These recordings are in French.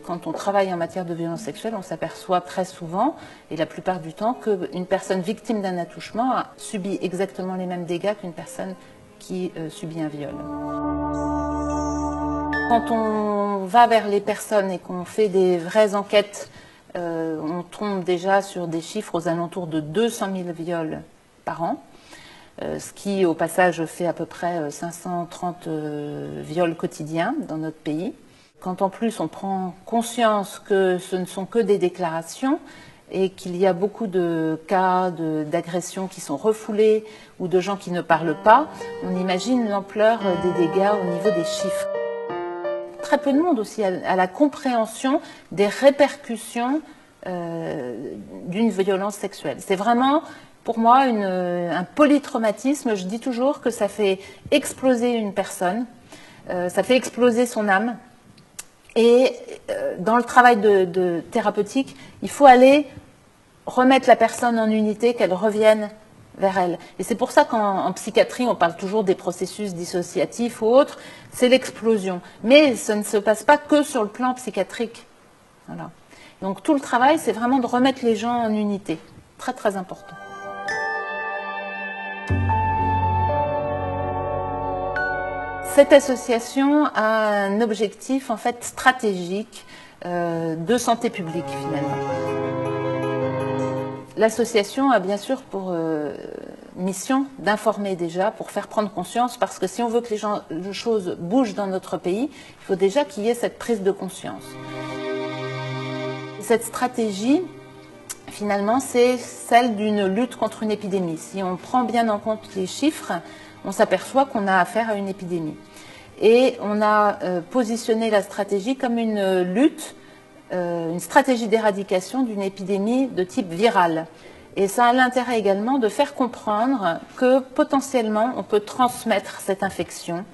quand on travaille en matière de violence sexuelle, on s'aperçoit très souvent, et la plupart du temps, qu'une personne victime d'un attouchement a subi exactement les mêmes dégâts qu'une personne qui subit un viol. Quand on va vers les personnes et qu'on fait des vraies enquêtes, on tombe déjà sur des chiffres aux alentours de 200 000 viols par an, ce qui au passage fait à peu près 530 viols quotidiens dans notre pays. Quand en plus on prend conscience que ce ne sont que des déclarations et qu'il y a beaucoup de cas d'agressions qui sont refoulés ou de gens qui ne parlent pas, on imagine l'ampleur des dégâts au niveau des chiffres. Très peu de monde aussi a la compréhension des répercussions d'une violence sexuelle. C'est vraiment, pour moi, un polytraumatisme. Je dis toujours que ça fait exploser une personne, ça fait exploser son âme. Et dans le travail de thérapeutique, il faut aller remettre la personne en unité, qu'elle revienne vers elle. Et c'est pour ça qu'en psychiatrie, on parle toujours des processus dissociatifs ou autres, c'est l'explosion. Mais ça ne se passe pas que sur le plan psychiatrique. Voilà. Donc tout le travail, c'est vraiment de remettre les gens en unité. Très très important. Cette association a un objectif en fait stratégique de santé publique finalement. L'association a bien sûr pour mission d'informer déjà, pour faire prendre conscience, parce que si on veut que les choses bougent dans notre pays, il faut déjà qu'il y ait cette prise de conscience. Cette stratégie, finalement, c'est celle d'une lutte contre une épidémie. Si on prend bien en compte les chiffres, on s'aperçoit qu'on a affaire à une épidémie. Et on a positionné la stratégie comme une lutte, une stratégie d'éradication d'une épidémie de type viral. Et ça a l'intérêt également de faire comprendre que potentiellement on peut transmettre cette infection.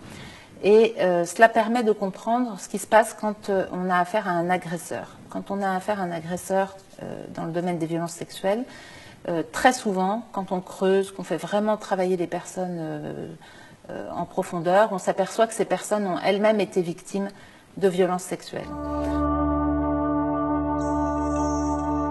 Et cela permet de comprendre ce qui se passe quand on a affaire à un agresseur. Quand on a affaire à un agresseur dans le domaine des violences sexuelles, très souvent, quand on creuse, qu'on fait vraiment travailler les personnes en profondeur, on s'aperçoit que ces personnes ont elles-mêmes été victimes de violences sexuelles.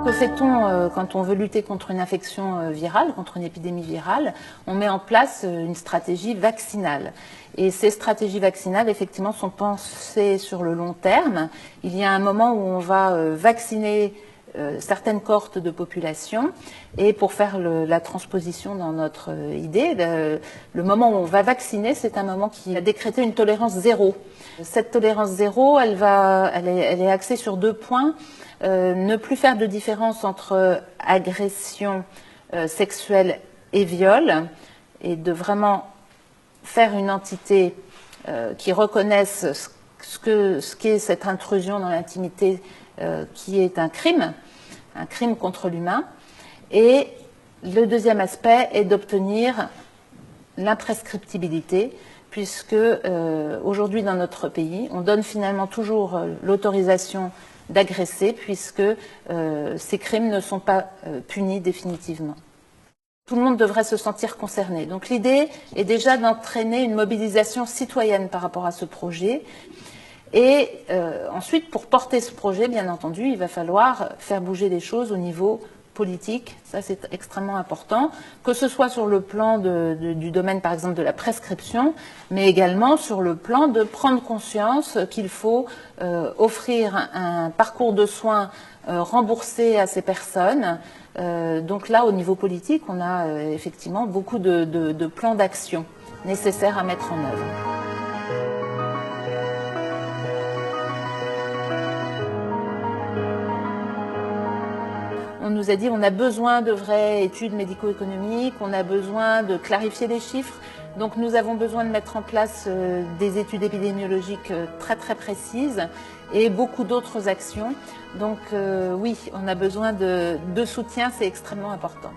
Que fait-on quand on veut lutter contre une infection virale, contre une épidémie virale? On met en place une stratégie vaccinale. Et ces stratégies vaccinales, effectivement, sont pensées sur le long terme. Il y a un moment où on va vacciner certaines cohortes de population. Et pour faire la transposition dans notre idée, le moment où on va vacciner, c'est un moment qui a décrété une tolérance zéro. Cette tolérance zéro, elle est axée sur 2 points. Ne plus faire de différence entre agression sexuelle et viol, et de vraiment faire une entité qui reconnaisse ce qu'est cette intrusion dans l'intimité qui est un crime contre l'humain. Et le deuxième aspect est d'obtenir l'imprescriptibilité, puisque aujourd'hui dans notre pays, on donne finalement toujours l'autorisation d'agresser, puisque ces crimes ne sont pas punis définitivement. Tout le monde devrait se sentir concerné. Donc l'idée est déjà d'entraîner une mobilisation citoyenne par rapport à ce projet. Et ensuite, pour porter ce projet, bien entendu, il va falloir faire bouger les choses au niveau politique. Ça, c'est extrêmement important, que ce soit sur le plan du domaine, par exemple, de la prescription, mais également sur le plan de prendre conscience qu'il faut offrir un parcours de soins remboursé à ces personnes. Donc là, au niveau politique, on a effectivement beaucoup de plans d'action nécessaires à mettre en œuvre. On nous a dit qu'on a besoin de vraies études médico-économiques, on a besoin de clarifier les chiffres. Donc nous avons besoin de mettre en place des études épidémiologiques très très précises et beaucoup d'autres actions. Donc oui, on a besoin de soutien, c'est extrêmement important.